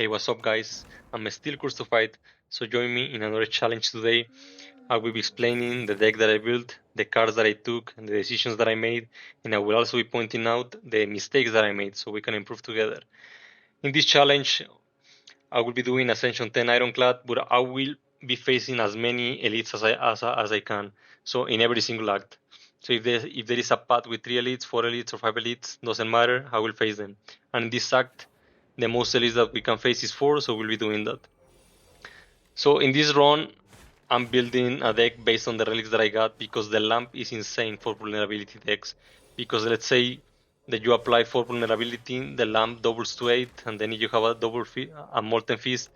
Hey, what's up guys? I'm still Curse to Fight, so join me in another challenge today. I will be explaining the deck that I built, the cards that I took, and the decisions that I made, and I will also be pointing out the mistakes that I made so we can improve together. In this challenge, I will be doing Ascension 10 Ironclad, but I will be facing as many elites as I can, so in every single act. So if there is a path with 3 elites, 4 elites, or 5 elites, doesn't matter, I will face them. And in this act, the most elites that we can face is 4, so we'll be doing that. So in this run, I'm building a deck based on the relics that I got because the lamp is insane for vulnerability decks. Because let's say that you apply 4 vulnerability, the lamp doubles to 8, and then if you have a Molten Fist,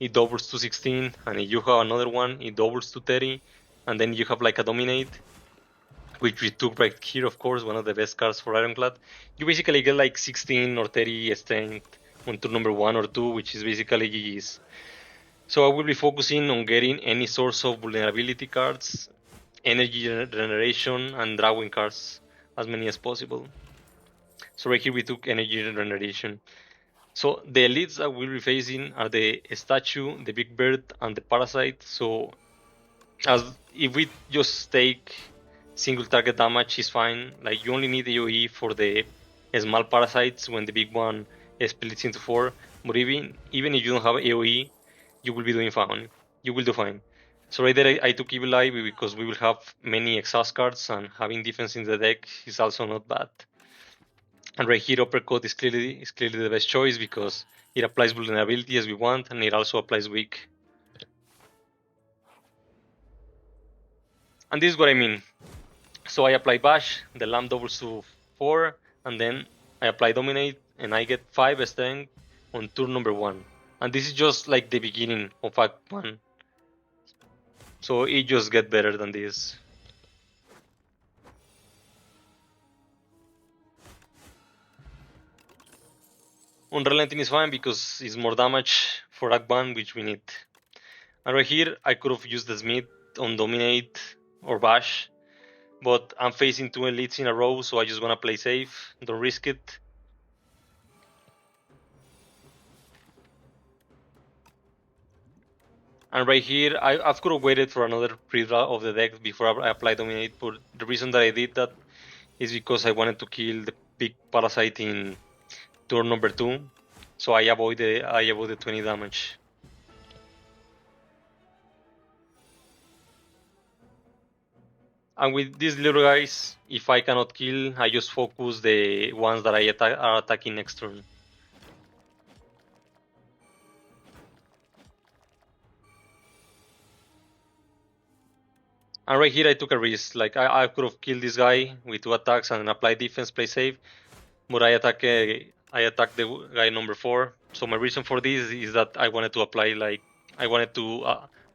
it doubles to 16, and if you have another one, it doubles to 30, and then you have like a Dominate, which we took right here, of course, one of the best cards for Ironclad. You basically get like 16 or 30 strength on turn number 1 or 2, which is basically GG's. So I will be focusing on getting any source of vulnerability cards, energy regeneration, and drawing cards, as many as possible. So right here we took energy regeneration. So the elites that we'll be facing are the statue, the big bird, and the parasite. So as if we just take single target damage is fine. Like you only need AoE for the small parasites when the big one splits into 4. But even if you don't have AoE, you will be doing fine. You will do fine. So right there I took Evil Eye because we will have many exhaust cards and having defense in the deck is also not bad. And right here Uppercut is clearly the best choice because it applies vulnerability as we want and it also applies weak. And this is what I mean. So I apply Bash, the lamp doubles to 4, and then I apply Dominate, and I get 5 strength on turn number 1. And this is just like the beginning of Act 1. So it just gets better than this. Unrelenting is fine because it's more damage for Act 1, which we need. And right here, I could have used the Smith on Dominate or Bash, but I'm facing 2 elites in a row, so I just want to play safe, don't risk it. And right here, I could have waited for another pre-draw of the deck before I apply Dominate, but the reason that I did that is because I wanted to kill the big Parasite in turn number 2, so I avoid the 20 damage. And with these little guys, if I cannot kill, I just focus the ones that are attacking next turn. And right here I took a risk, like I could have killed this guy with 2 attacks and apply defense, play safe, but I attack the guy number 4. So my reason for this is that I wanted to apply I wanted to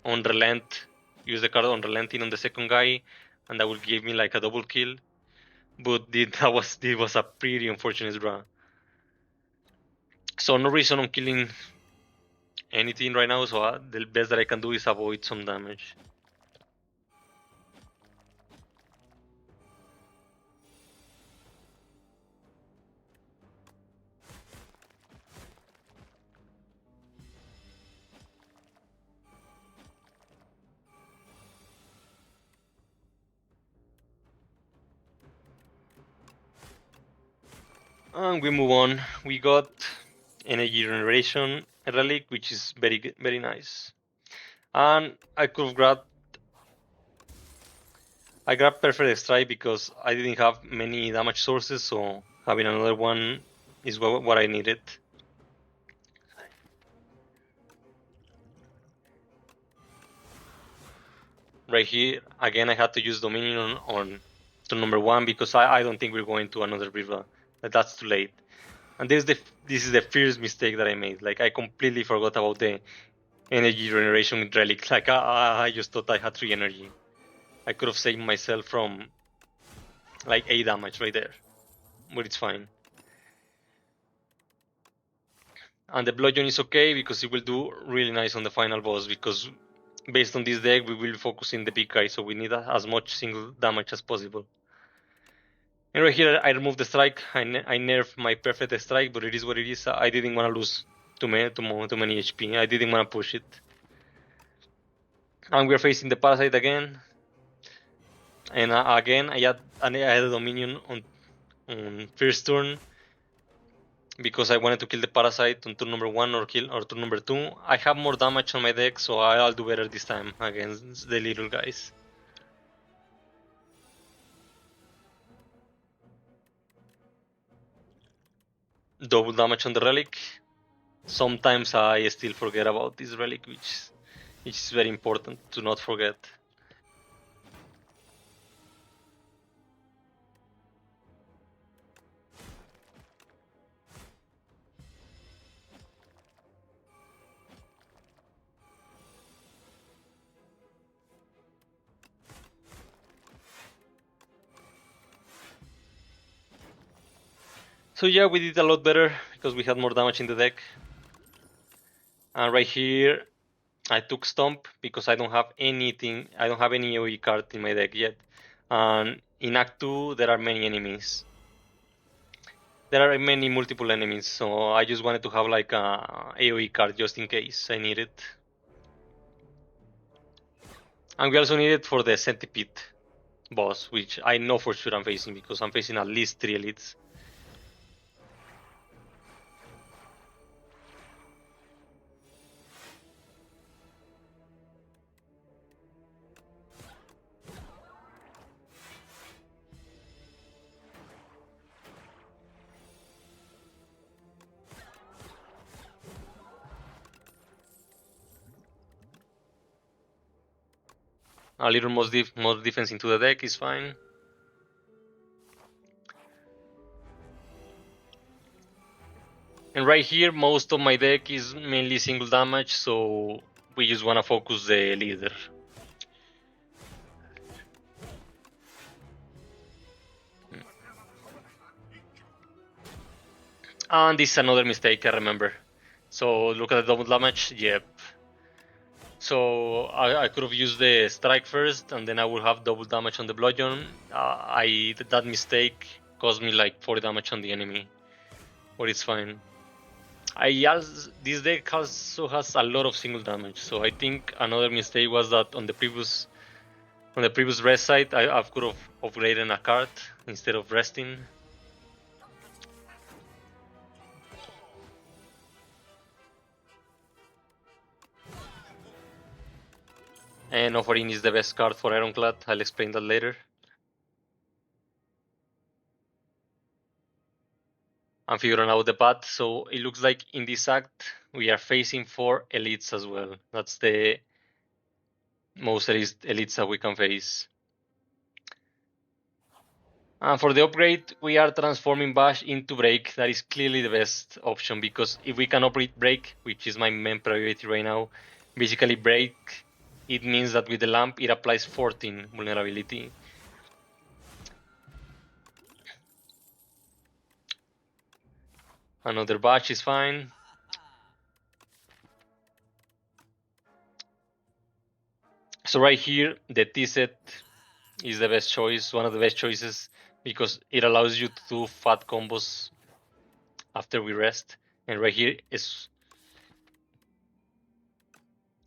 on relent, use the card on relenting on the second guy, and that would give me like a double kill. But it was a pretty unfortunate draw. So no reason on killing anything right now. So the best that I can do is avoid some damage. And we move on. We got energy regeneration relic, which is very nice. And I grabbed perfect strike because I didn't have many damage sources, so having another one is what I needed. Right here, again, I had to use Dominion on turn number 1 because I don't think we're going to another river. That's too late. And this is the first mistake that I made. Like I completely forgot about the energy regeneration relic. Like I just thought I had 3 energy. I could have saved myself from like 8 damage right there, but it's fine. And the bludgeon is okay because it will do really nice on the final boss because based on this deck we will focus in the big guy, so we need as much single damage as possible. And right here I removed the strike. I nerfed my perfect strike, but it is what it is. I didn't want to lose too many HP. I didn't want to push it. And we're facing the Parasite again. And again, I had a Dominion on first turn because I wanted to kill the Parasite on turn number 1 or turn number 2. I have more damage on my deck, so I'll do better this time against the little guys. Double damage on the Relic. Sometimes I still forget about this Relic, which is very important to not forget. So yeah, we did a lot better because we had more damage in the deck. And right here, I took Stomp because I don't have anything. I don't have any AoE card in my deck yet. And in Act 2, there are many enemies. There are many multiple enemies, so I just wanted to have like a AoE card just in case I need it. And we also need it for the Centipede boss, which I know for sure I'm facing because I'm facing at least 3 elites. A little more defense into the deck is fine. And right here, most of my deck is mainly single damage, so we just want to focus the leader. And this is another mistake I remember. So look at the double damage, yep. So I could have used the strike first, and then I would have double damage on the bludgeon. That mistake caused me like 40 damage on the enemy, but it's fine. This deck also has a lot of single damage, so I think another mistake was that on the previous rest side, I could have upgraded a card instead of resting. And Offering is the best card for Ironclad. I'll explain that later. I'm figuring out the path. So it looks like in this act, we are facing 4 elites as well. That's the most elites that we can face. And for the upgrade, we are transforming Bash into Break. That is clearly the best option because if we can upgrade Break, which is my main priority right now, basically Break, it means that with the lamp, it applies 14 vulnerability. Another Bash is fine. So right here, the T-set is the best choice, one of the best choices, because it allows you to do fat combos after we rest. And right here is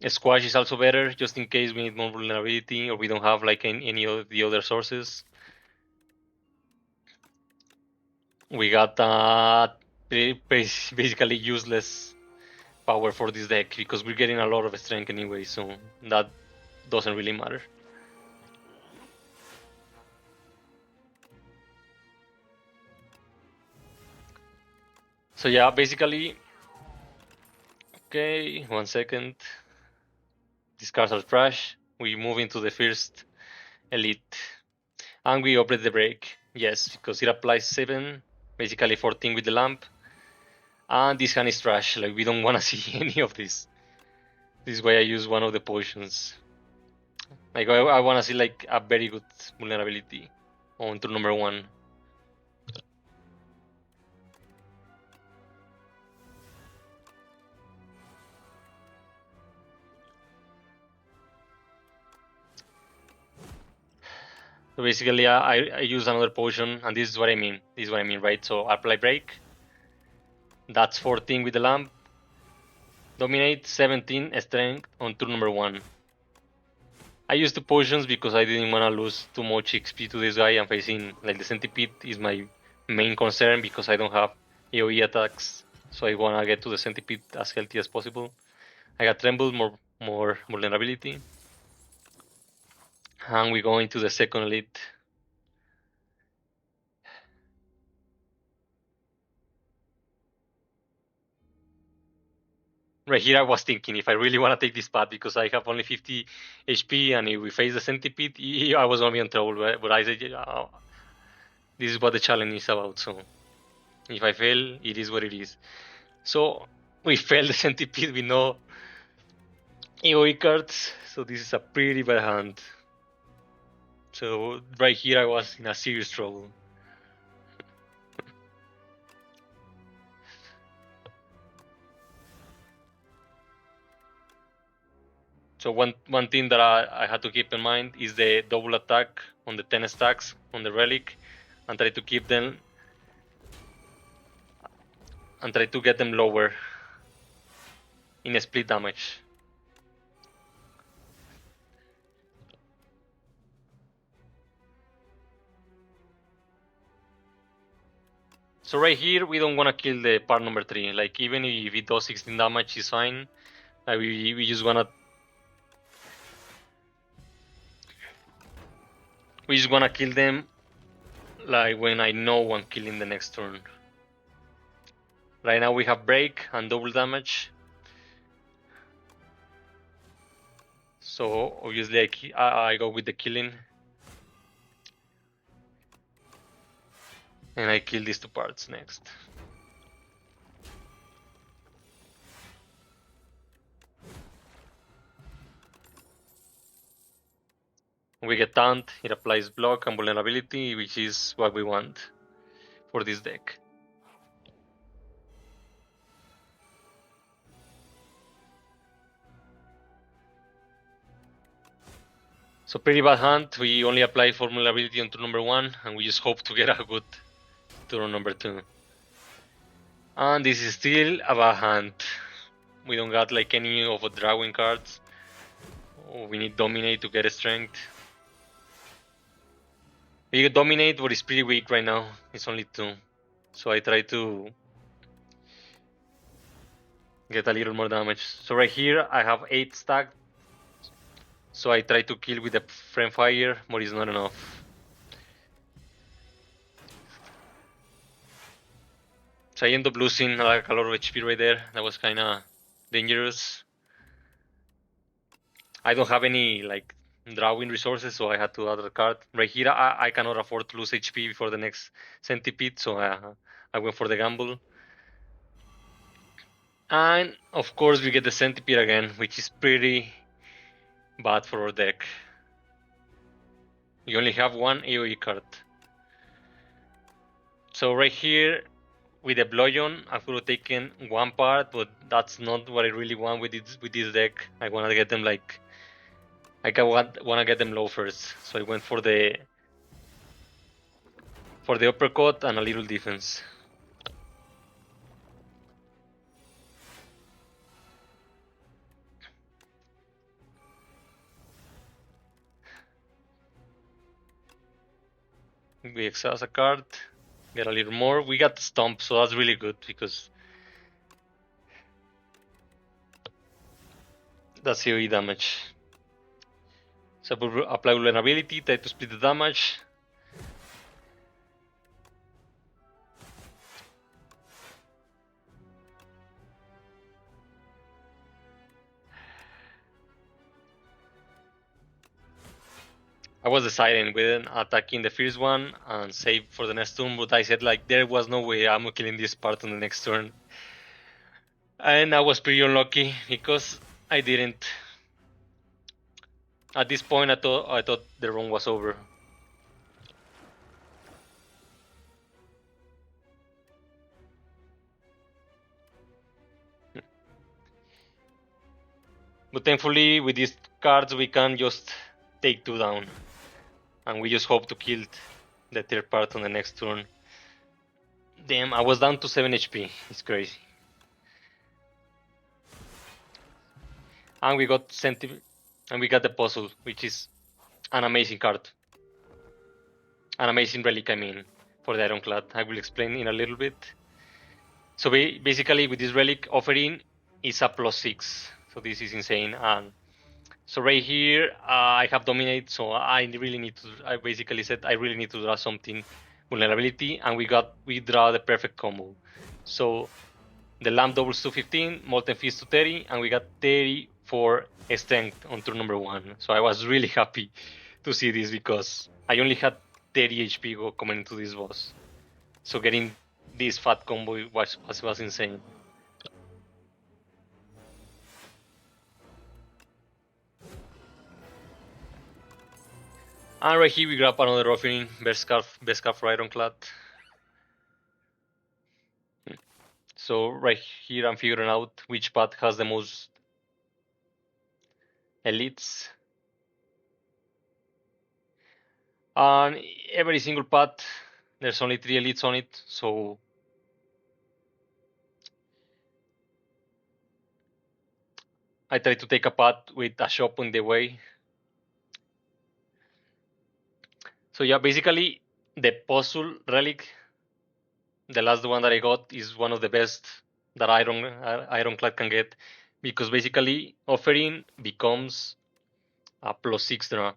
Squash is also better, just in case we need more vulnerability or we don't have like any of the other sources. We got basically useless power for this deck because we're getting a lot of strength anyway, so that doesn't really matter. So yeah, basically, okay, 1 second. These cards are trash. We move into the first elite. And we operate the break. Yes, because it applies 7, basically 14 with the lamp. And this hand is trash. Like, we don't want to see any of this. This is why I use one of the potions. Like, I want to see like a very good vulnerability on turn number 1. So basically, I use another potion, and this is what I mean. This is what I mean, right? So I apply break. That's 14 with the lamp. Dominate 17 strength on turn number 1. I used the potions because I didn't want to lose too much XP to this guy. I'm facing, like, the centipede is my main concern because I don't have AoE attacks. So I want to get to the centipede as healthy as possible. I got tremble, more vulnerability. And we go into the second elite. Right here I was thinking if I really want to take this path because I have only 50 HP and if we face the centipede, I was going to be in trouble. But I said, this is what the challenge is about. So if I fail, it is what it is. So we failed the centipede with no AoE cards. So this is a pretty bad hand. So right here I was in a serious trouble. So one thing that I had to keep in mind is the double attack on the 10 stacks on the relic and try to keep them and try to get them lower in a split damage. So right here we don't want to kill the part number 3, like even if it does 16 damage is fine. We just wanna kill them like when I know I'm killing the next turn. Right now we have break and double damage. So obviously I go with the killing. And I kill these two parts next. We get taunt, it applies block and vulnerability, which is what we want for this deck. So pretty bad hand, we only apply for vulnerability on turn number 1 and we just hope to get a good turn number 2. And this is still a bad hand. We don't got like any of the drawing cards. We need dominate to get a strength. We get dominate, but it's pretty weak right now. It's only 2. So I try to get a little more damage. So right here I have 8 stacked. So I try to kill with the frame fire, but it's not enough. So I end up losing like a lot of HP right there. That was kinda dangerous. I don't have any like drawing resources, so I had to add a card. Right here I cannot afford to lose HP before the next centipede, so I went for the gamble. And of course we get the centipede again, which is pretty bad for our deck. We only have one AoE card. So right here, with the Bludgeon, I could have taken one part, but that's not what I really want with this deck. I want to get them like... I want to get them low first. So I went for the uppercut and a little defense. We exhaust a card, get a little more. We got Stomp, so that's really good because that's AoE damage. So apply vulnerability, try to split the damage. I was deciding whether attacking the first one and save for the next turn, but I said like there was no way I'm killing this part on the next turn. And I was pretty unlucky because I didn't. At this point I thought the run was over. But thankfully with these cards we can just take 2 down. And we just hope to kill the third part on the next turn. Damn, I was down to 7 HP. It's crazy. And we got and we got the puzzle, which is an amazing card. An amazing relic, I mean, for the Ironclad. I will explain in a little bit. So basically, with this relic, offering is a +6. So this is insane. And so right here, I have dominate. So I really need to. I basically said I really need to draw something vulnerability, and we draw the perfect combo. So the lamp doubles to 15, molten fist to 30, and we got 30 for strength on turn number 1. So I was really happy to see this because I only had 30 HP coming into this boss. So getting this fat combo was insane. And right here we grab another offering, best scarf for Ironclad. So right here I'm figuring out which path has the most elites. And every single path, there's only 3 elites on it, so I try to take a path with a shop on the way. So yeah, basically the puzzle relic, the last one that I got, is one of the best that Ironclad can get, because basically offering becomes a +6 draw,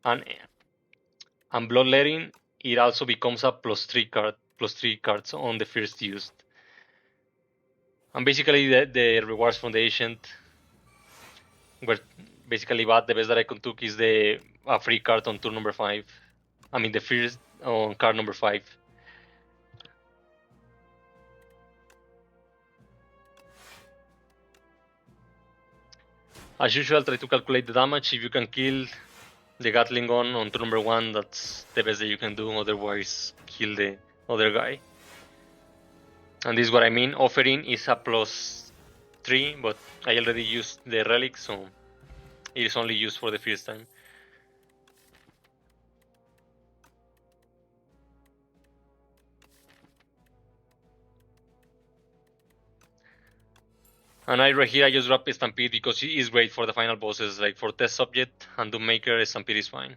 and bloodletting, it also becomes a +3 cards on the first used. And basically the rewards from the ancient were basically bad. The best that I could took is the a free card on turn number 5. I mean the first on card number 5. As usual, try to calculate the damage. If you can kill the Gatling gun on turn number 1, that's the best that you can do. Otherwise, kill the other guy. And this is what I mean. Offering is a +3, but I already used the relic, so it is only used for the first time. And right here I just drop Stampede because it is great for the final bosses. Like for Test Subject and Doom Maker, Stampede is fine.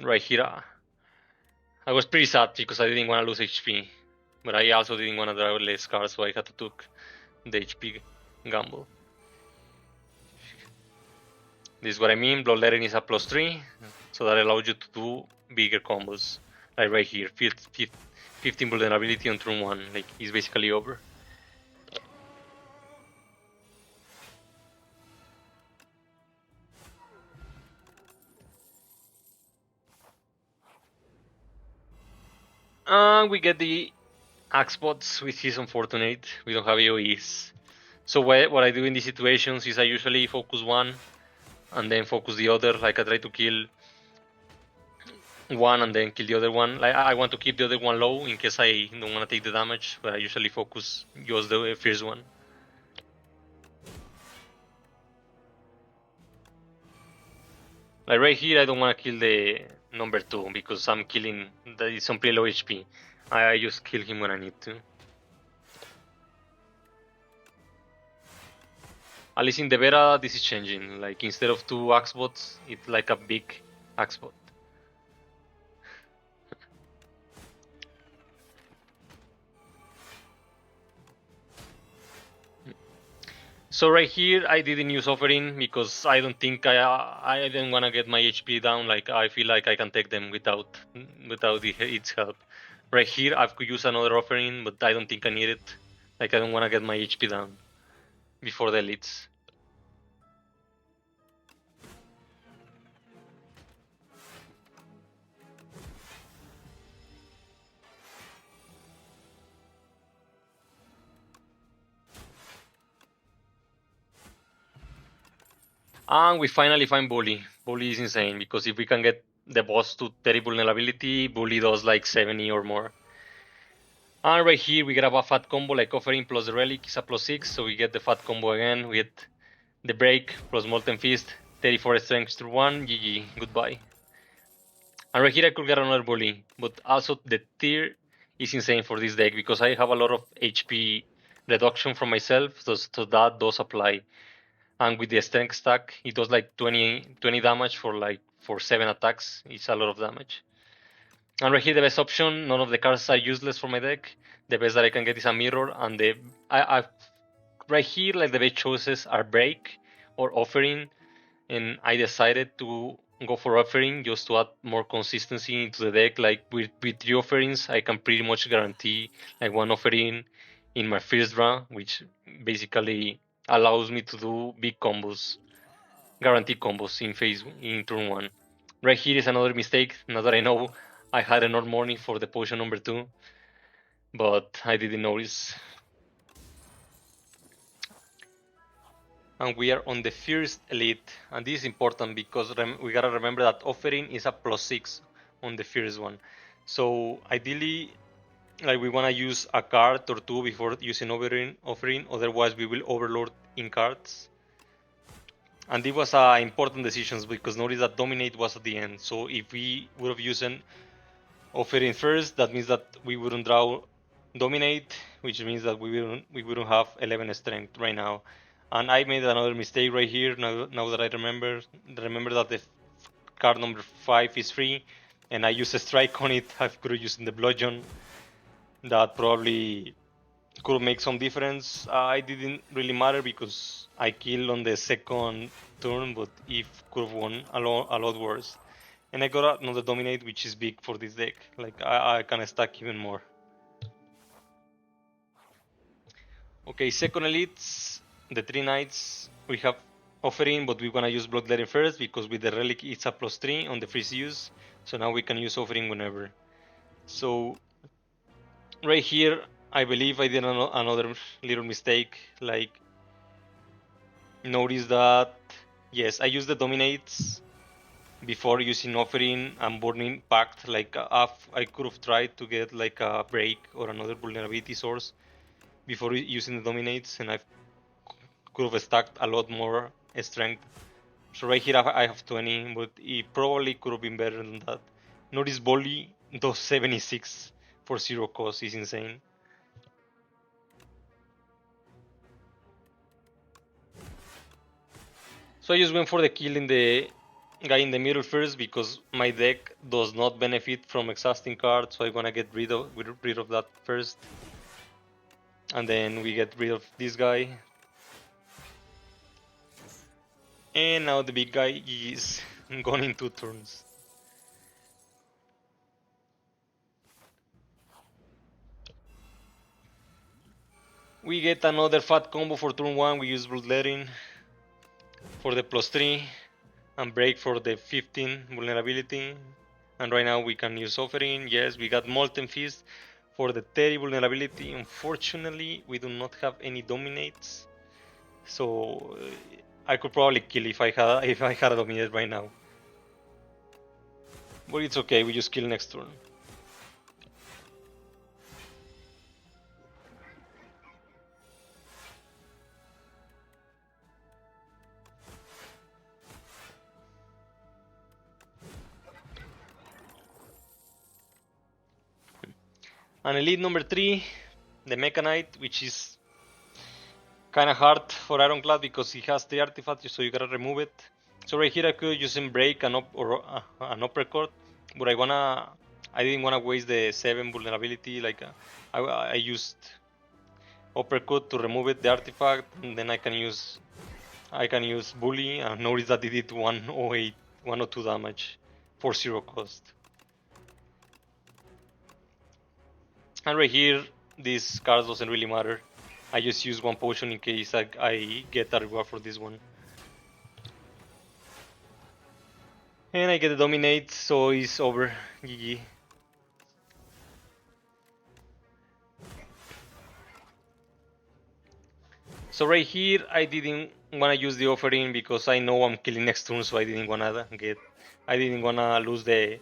Right here, I was pretty sad because I didn't want to lose HP, but I also didn't want to draw less cards, so I had to took the HP gamble. This is what I mean. Bloodletting is a +3, so that allows you to do bigger combos. Like right here, 15 vulnerability on turn 1. Like it's basically over. We get the Axe bots, which is unfortunate. We don't have AoEs. So what I do in these situations is I usually focus one and then focus the other. Like I try to kill one and then kill the other one. Like I want to keep the other one low in case I don't want to take the damage, but I usually focus just the first one. Like right here, I don't want to kill the number 2 because I'm killing that is on pretty low HP. I just kill him when I need to. At least in the beta, this is changing. Like instead of 2 axe bots, it's like a big axe bot. So right here, I didn't use offering because I don't think I didn't want to get my HP down. Like I feel like I can take them without its help. Right here, I could use another offering, but I don't think I need it. Like I don't want to get my HP down before the elites. And we finally find Bully. Bully is insane because if we can get the boss to 30 vulnerability, Bully does like 70 or more. And right here we grab a fat combo like offering plus the relic is a +6, so we get the fat combo again with the break plus molten fist, 34 strength through 1, GG, goodbye. And right here I could get another Bully, but also the tier is insane for this deck because I have a lot of HP reduction from myself, so that does apply. And with the strength stack, it does like 20 damage for 7 attacks. It's a lot of damage. And right here, the best option. None of the cards are useless for my deck. The best that I can get is a mirror, and I right here, like the best choices are break or offering, and I decided to go for offering just to add more consistency into the deck. Like with 3 offerings, I can pretty much guarantee like 1 offering in my first round, which basically allows me to do big combos, guaranteed combos in turn 1. Right here is another mistake. Now that I know, I had enough money for the potion number 2, but I didn't notice. And we are on the first elite, and this is important because we gotta remember that offering is a +6 on the first one. So ideally, like we wanna use a card or 2 before using offering, otherwise we will overload in cards. And it was important decisions because notice that dominate was at the end. So if we would have used an offering first, that means that we wouldn't draw dominate, which means that we wouldn't have 11 strength right now. And I made another mistake right here. Now that I remember that the card number 5 is free, and I use a strike on it. I could have used the bludgeon. That probably could make some difference. I didn't really matter because I killed on the second turn, but if could have won a lot worse. And I got another dominate, which is big for this deck. Like I can stack even more. Okay, second elites, the 3 knights we have offering, but we wanna use bloodletting first because with the relic it's a +3 on the freeze use. So now we can use offering whenever. So right here, I believe I did another little mistake. Like notice that yes, I used the dominates before using offering and burning pact. Like I could have tried to get like a break or another vulnerability source before using the dominates, and I could have stacked a lot more strength. So right here I have 20, but it probably could have been better than that. Notice volley does 76 for 0 cost is insane. So I just went for the kill in the guy in the middle first because my deck does not benefit from exhausting cards, so I wanna get rid of that first. And then we get rid of this guy. And now the big guy is gone in 2 turns. We get another fat combo for turn 1, we use Bloodletting for the +3 and break for the 15 vulnerability. And right now we can use offering. Yes, we got Molten Fist for the 30 vulnerability. Unfortunately, we do not have any dominates. So I could probably kill if I had a dominate right now. But it's okay, we just kill next turn. And elite number 3, the Mecha Knight, which is kind of hard for Ironclad because he has the artifact, so you gotta remove it. So right here I could use him break an uppercut, but I didn't wanna waste the 7 vulnerability. Like I used uppercut to remove it, the artifact, and then I can use bully and notice that it did 108, 102 damage for 0 cost. And right here, this card doesn't really matter. I just use 1 potion in case I get a reward for this one. And I get a dominate, so it's over. GG. So right here, I didn't wanna use the offering because I know I'm killing next turn, so I didn't wanna lose the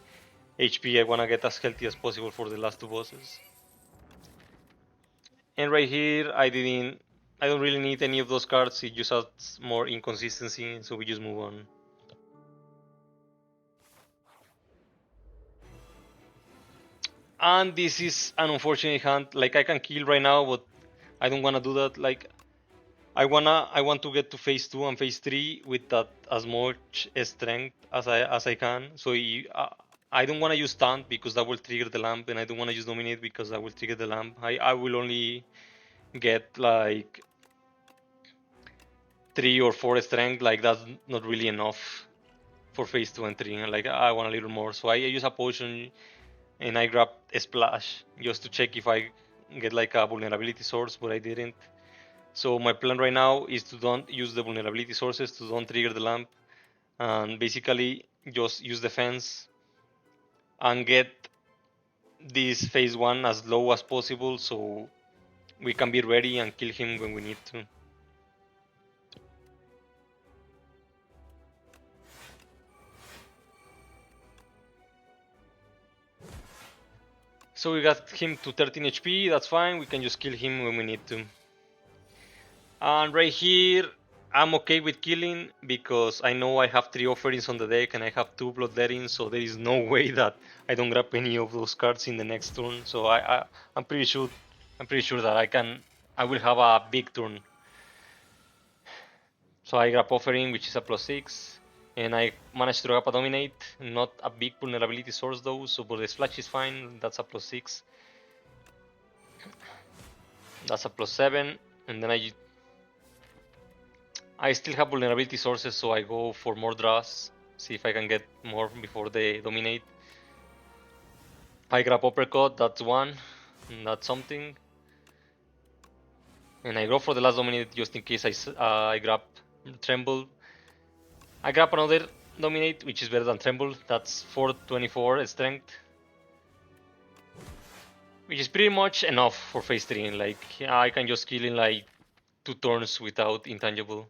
HP. I wanna get as healthy as possible for the last 2 bosses. And right here, I don't really need any of those cards. It just adds more inconsistency, so we just move on. And this is an unfortunate hand. Like I can kill right now, but I don't want to do that. Like, I want to get to phase 2 and phase 3 with that as much strength as I can. So I don't want to use taunt because that will trigger the lamp, and I don't want to use dominate because that will trigger the lamp. I will only get like 3 or 4 strength. Like, that's not really enough for phase 2 and 3. Like, I want a little more. So I use a potion and I grab a splash just to check if I get like a vulnerability source, but I didn't. So my plan right now is to don't use the vulnerability sources, to don't trigger the lamp, and basically just use defense and get this phase 1 as low as possible so we can be ready and kill him when we need to. So we got him to 13 HP, that's fine, we can just kill him when we need to. And right here, I'm okay with killing because I know I have 3 offerings on the deck and I have 2 bloodlettings, so there is no way that I don't grab any of those cards in the next turn. So I'm pretty sure that I will have a big turn. So I grab offering, which is a +6, and I managed to grab a dominate, not a big vulnerability source though. So but the splash is fine. That's a +6. That's a +7, and then I still have vulnerability sources, so I go for more draws. See if I can get more before they dominate. I grab uppercut, that's 1, that's something. And I go for the last dominate just in case I grab tremble. I grab another dominate, which is better than tremble. That's 424 strength, which is pretty much enough for phase 3. And like I can just kill in like 2 turns without intangible.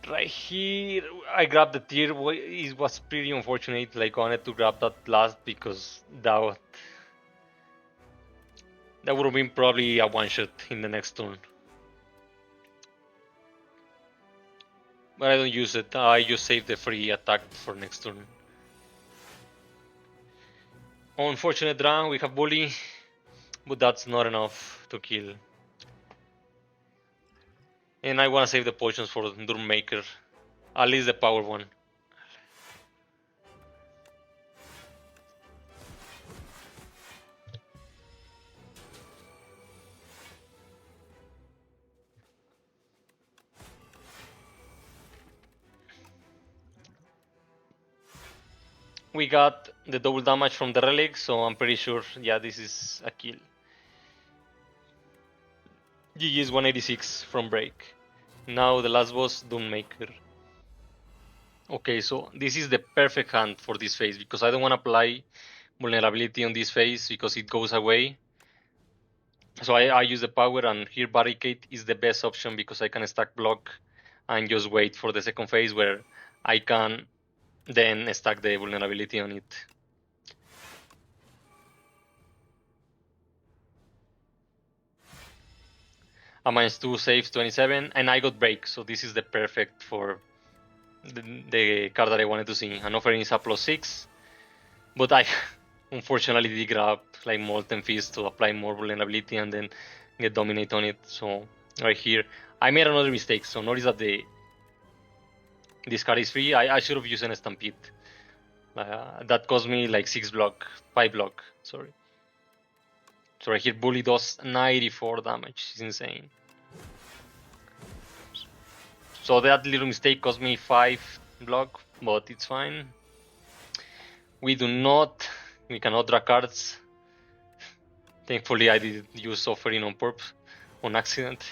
Right here, I grabbed the tier. It was pretty unfortunate. Like, I wanted to grab that last because that would have been probably a one shot in the next turn. But I don't use it. I just save the free attack for next turn. Unfortunate draw. We have bully, but that's not enough to kill. And I want to save the potions for Durmmaker, at least the power one. We got the double damage from the relics, so I'm pretty sure, yeah, this is a kill. GG is 186 from break. Now the last boss, Doommaker. Okay, so this is the perfect hand for this phase because I don't want to apply vulnerability on this phase because it goes away. So I use the power, and here Barricade is the best option because I can stack block and just wait for the second phase where I can then stack the vulnerability on it. I managed to save 27 and I got break, so this is the perfect for the card that I wanted to see. An offering is a +6, but I unfortunately did grab like Molten Fist to apply more vulnerability and then get dominate on it. So right here, I made another mistake. So notice that this card is free. I should have used an Stampede. That cost me like 5 block, sorry. So right here, Bully does 94 damage. It's insane. So that little mistake cost me 5 block, but it's fine. We cannot draw cards. Thankfully, I did use offering on purpose, on accident.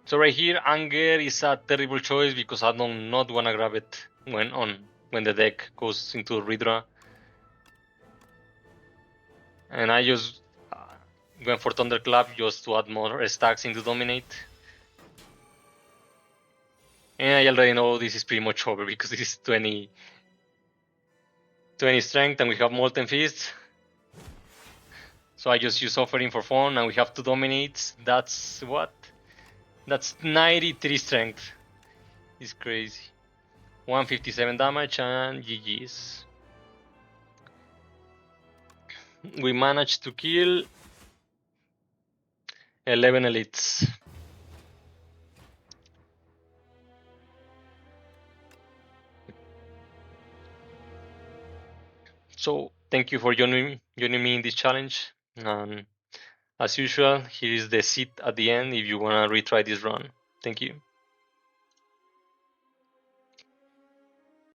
So right here, Anger is a terrible choice because I do not want to grab it when the deck goes into redraw. And I just went for Thunderclap just to add more stacks into Dominate. And I already know this is pretty much over because this is 20 strength and we have Molten Fist. So I just use offering for fun, and we have 2 dominates. That's what? That's 93 strength. It's crazy. 157 damage and GG's. We managed to kill 11 elites. So thank you for joining me in this challenge. And as usual, here is the seat at the end if you want to retry this run. Thank you.